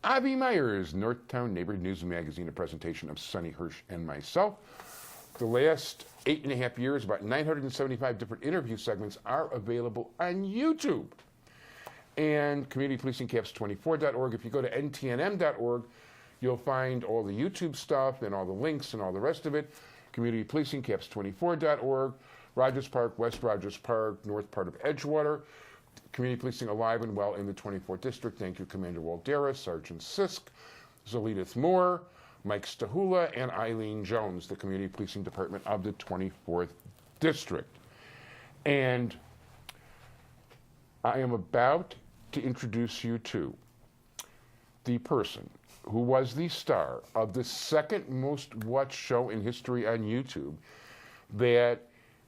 Avi Myers, Northtown Neighborhood News and Magazine, a presentation of Sonny Hirsch and myself. The last 8.5 years, about 975 different interview segments are available on YouTube. And communitypolicingcaps24.org. If you go to ntnm.org, you'll find all the YouTube stuff and all the links and all the rest of it. Communitypolicingcaps24.org, Rogers Park, West Rogers Park, north part of Edgewater. Community Policing alive and well in the 24th District. Thank you, Commander Waldera, Sergeant Sisk, Zelidith Moore, Mike Stahula, and Eileen Jones, the Community Policing Department of the 24th District. And I am about to introduce you to the person who was the star of the second most watched show in history on YouTube that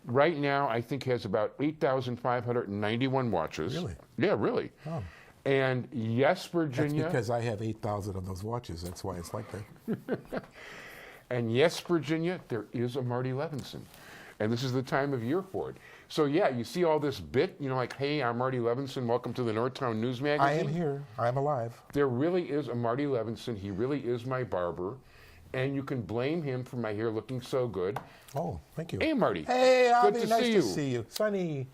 right now I think has about 8,591 watches. Really? Yeah, really. Oh. And yes, Virginia. That's because I have 8,000 of those watches. That's why it's like that. And yes, Virginia, there is a Marty Levinson. And this is the time of year for it. So yeah, you see all this bit, you know, like, hey, I'm Marty Levinson, welcome to the Northtown News Magazine. I am here. I'm alive. There really is a Marty Levinson. He really is my barber. And you can blame him for my hair looking so good. Oh, thank you. Hey, Marty. Hey, Avi, Good nice to to see see you. Sonny.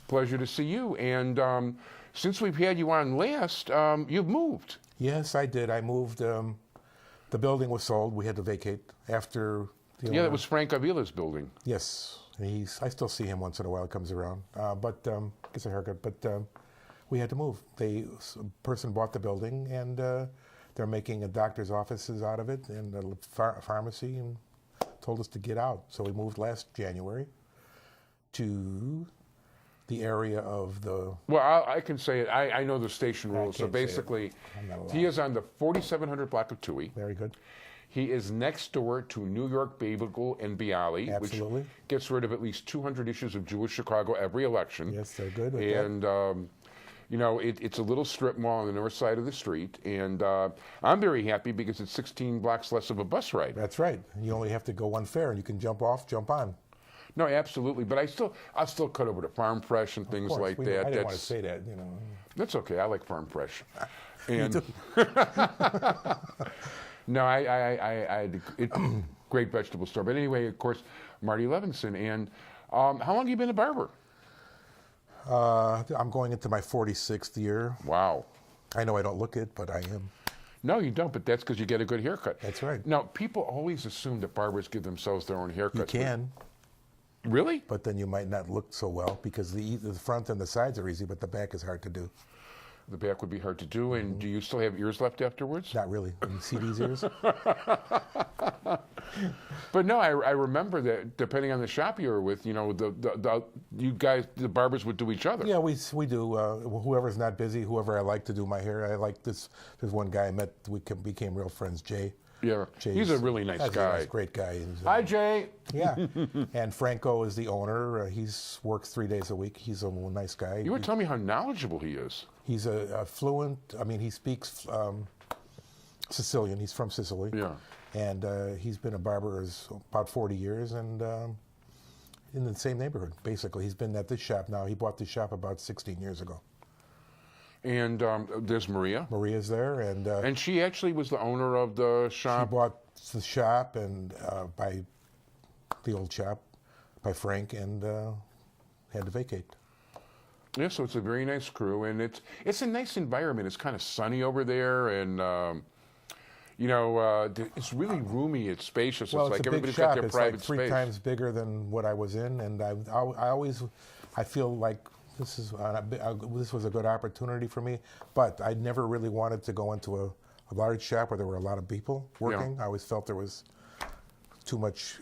Pleasure to see you. And since we've had you on last, you've moved. Yes, I did. I moved. The building was sold. We had to vacate after the Yeah, that was Frank Avila's building. Yes. I still see him once in a while. He comes around. But gets a haircut. But we had to move. A person bought the building, and they're making a doctor's offices out of it and a pharmacy, and told us to get out. So we moved last January to the area of the... Well, I can say it. I know the station rules. So can't say it. basically, I'm not allowed. he is on the 4700 block of Toohey. Very good. He is next door to New York Bagel and Bialy, Absolutely. which gets rid of at least 200 issues of Jewish Chicago every election. Yes, they're good with And, you know, it's a little strip mall on the north side of the street. And I'm very happy because it's 16 blocks less of a bus ride. That's right. You only have to go one fare, and you can jump off, jump on. No, absolutely. But I'll still cut over to Farm Fresh and things like that. I didn't want to say that, you know. That's okay. I like Farm Fresh. You And do. no, it's a great vegetable store. But anyway, of course, Marty Levinson. And how long have you been a barber? I'm going into my 46th year. Wow. I know I don't look it, but I am. No, you don't, but that's because you get a good haircut. That's right. Now, people always assume that barbers give themselves their own haircuts. You can, Really? but then you might not look so well because the front and the sides are easy, but the back is hard to do. The back would be hard to do. And do you still have ears left afterwards? Not really. You see these ears? But no, I remember that depending on the shop you were with, you know, you guys, the barbers would do each other. Yeah, we do. Whoever's not busy, whoever I like to do my hair. I like this. There's one guy I met. We became real friends, Jay. Yeah, he's a really nice guy. He's a great guy. Hi, Jay. Yeah, and Franco is the owner. He works 3 days a week. He's a nice guy. You were telling me how knowledgeable he is. He's a fluent. I mean, he speaks Sicilian. He's from Sicily. Yeah. And he's been a barber about 40 years, and in the same neighborhood. Basically, he's been at this shop now. He bought this shop about 16 years ago. And there's Maria. Maria's there, And she actually was the owner of the she shop. bought the shop and by the old shop by Frank, and had to vacate. Yeah, so it's a very nice crew, and it's a nice environment. It's kind of sunny over there, and you know, it's really roomy. It's spacious. Well, it's it's like a big everybody's shop. got their It's private like 3 space. times bigger than what I was in, and I feel like this was a good opportunity for me. But I never really wanted to go into a large shop where there were a lot of people working. Yeah. I always felt there was too much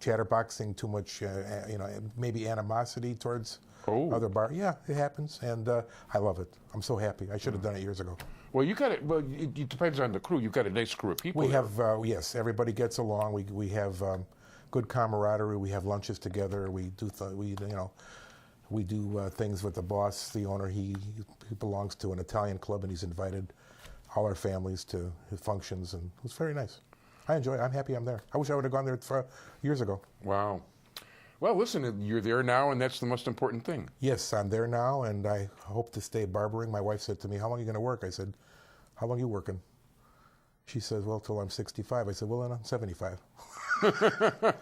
chatterboxing, too much, you know, maybe animosity towards other bars. Yeah, it happens, and I love it. I'm so happy. I should have done it years ago. Well, you got it. Well, it depends on the crew. You've got a nice crew of people. We there. have, yes, everybody gets along. We have good camaraderie. We have lunches together. We do things with the boss, the owner. He belongs to an Italian club, and he's invited all our families to his functions, and it was very nice. I enjoy it. I'm happy I'm there. I wish I would have gone there years ago. Wow. Well, listen, you're there now, and that's the most important thing. Yes, I'm there now, and I hope to stay barbering. My wife said to me, "How long are you going to work?" I said, how long are you working? She says, well, till I'm 65. I said, well, then I'm 75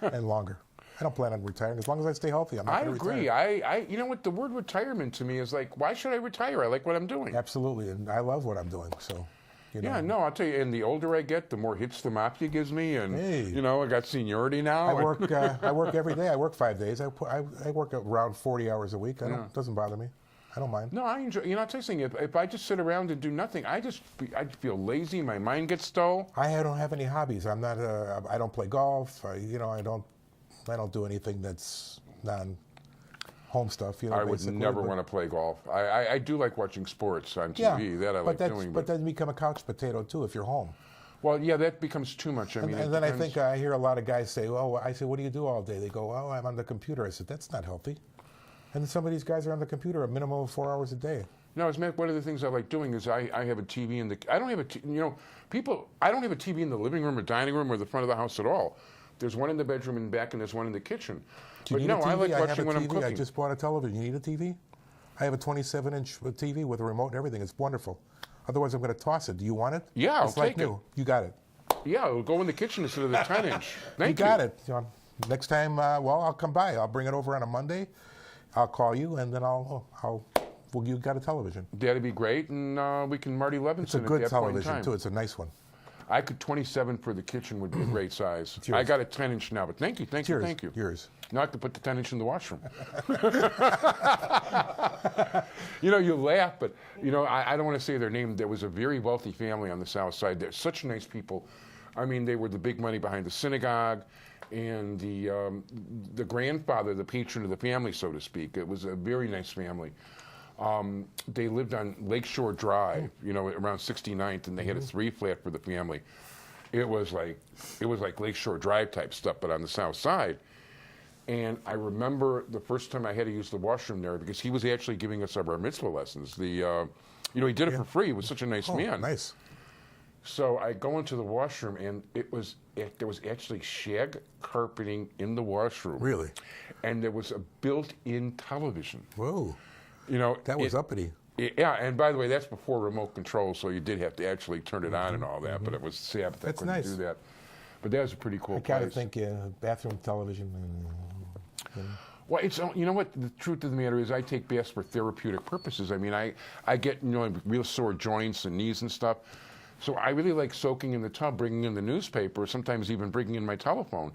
and longer. I don't plan on retiring as long as I stay healthy. I'm not I going to agree. retire. You know what? The word retirement to me is like, why should I retire? I like what I'm doing. Absolutely, and I love what I'm doing. So, you know. Yeah, no, I'll tell you. And the older I get, the more hits the mafia gives me, and Hey. you know, I got seniority now. I work. I work every day. I work 5 days. I work around 40 hours a week. It doesn't bother me. I don't mind. No, I enjoy. You know, I'll tell you something. If I just sit around and do nothing, I feel lazy. My mind gets dull. I don't have any hobbies. I'm not. I don't play golf. I don't do anything that's non-home stuff. You know, I would never want to play golf. I do like watching sports on TV. That I like doing. But then you become a couch potato too if you're home. Well, yeah, that becomes too much. I mean, and then I think I hear a lot of guys say, "Oh," I say, "What do you do all day?" They go, "Oh, I'm on the computer." I said, "That's not healthy." And some of these guys are on the computer a minimum of 4 hours a day. No, as a matter, one of the things I like doing is I have a TV in the. I don't have I don't have a TV in the living room or dining room or the front of the house at all. There's one in the bedroom and back, and there's one in the kitchen. Do you But need a no, TV? I like have watching a when I'm TV. cooking. I just bought a television. You need a TV? I have a 27-inch TV with a remote and everything. It's wonderful. Otherwise, I'm going to toss it. Do you want it? Yeah, it's I'll like take new. You got it. Yeah, it'll go in the kitchen instead of the 10-inch. Thank you. You got it. Next time, I'll come by. I'll bring it over on a Monday. I'll call you, and then you got a television. That'd be great, and we can Marty Levinson. It's a good television too. It's a nice one. I could 27 for the kitchen would be a great size. I got a 10-inch now, but thank you. Yours. Now I could put the 10-inch in the washroom. You know, you laugh, but you know, I don't want to say their name. There was a very wealthy family on the South Side. They're such nice people. I mean, they were the big money behind the synagogue, and the grandfather, the patron of the family, so to speak. It was a very nice family. They lived on Lakeshore Drive, you know, around 69th, and they had a 3-flat for the family. It was like Lakeshore Drive type stuff, but on the South Side. And I remember the first time I had to use the washroom there because he was actually giving us our bar mitzvah lessons. You know, he did it for free. He was such a nice man. Nice. So I go into the washroom, and there was actually shag carpeting in the washroom. Really? And there was a built-in television. Whoa. You know, that was uppity. Yeah, and by the way, that's before remote control, so you did have to actually turn it on and all that. But it was Sabbath. I couldn't do that. But that was a pretty cool place. I kind of think bathroom television. Well, you know what? The truth of the matter is, I take baths for therapeutic purposes. I mean, I get real sore joints and knees and stuff. So I really like soaking in the tub, bringing in the newspaper, sometimes even bringing in my telephone.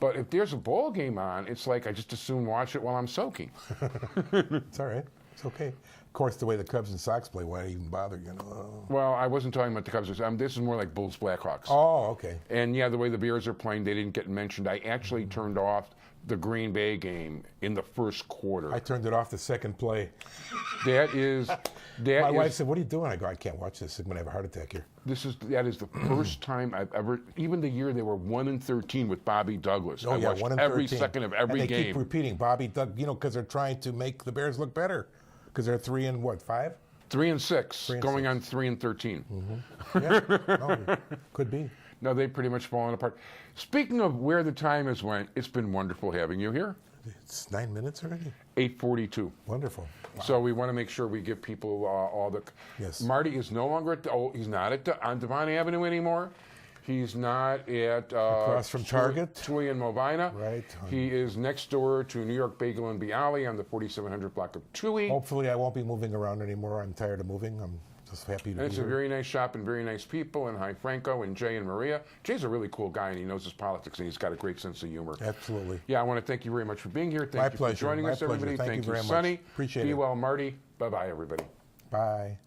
But if there's a ball game on, it's like I just as soon watch it while I'm soaking. It's all right. It's okay. Of course, the way the Cubs and Sox play, why even bother? You know. Well, I wasn't talking about the Cubs. This is more like Bulls Blackhawks. Oh, okay. And yeah, the way the Bears are playing, they didn't get mentioned. I actually turned off the Green Bay game in the first quarter. I turned it off the second play. My wife said, "What are you doing?" I go, "I can't watch this. I'm going to have a heart attack here." That is the first time I've ever, even the year they were 1-13 with Bobby Douglas. Oh, I yeah, watched 1-13. every second of every and they game. keep repeating Bobby Doug, because they're trying to make the Bears look better because they're 3-5. 3-6, going on 3-13. Yeah, no, could be. No, they've pretty much fallen apart. Speaking of where the time has went, it's been wonderful having you here. It's 9 minutes already. 8:42. Wonderful. Wow. So we want to make sure we give people all the. Yes. Marty is no longer he's not on Devon Avenue anymore. He's not at across from Target, Tui and Movina. Right. He is next door to New York Bagel and Bialy on the 4700 block of Tui. Hopefully, I won't be moving around anymore. I'm tired of moving. I'm just happy to be It's here. a very nice shop and very nice people. And hi, Franco and Jay and Maria. Jay's a really cool guy, and he knows his politics, and he's got a great sense of humor. Absolutely. Yeah, I want to thank you very much for being here. Thank My you pleasure. for joining My us, pleasure. everybody. Thank you very much. Sonny. Appreciate Be it. well, Marty. Bye-bye, everybody. Bye.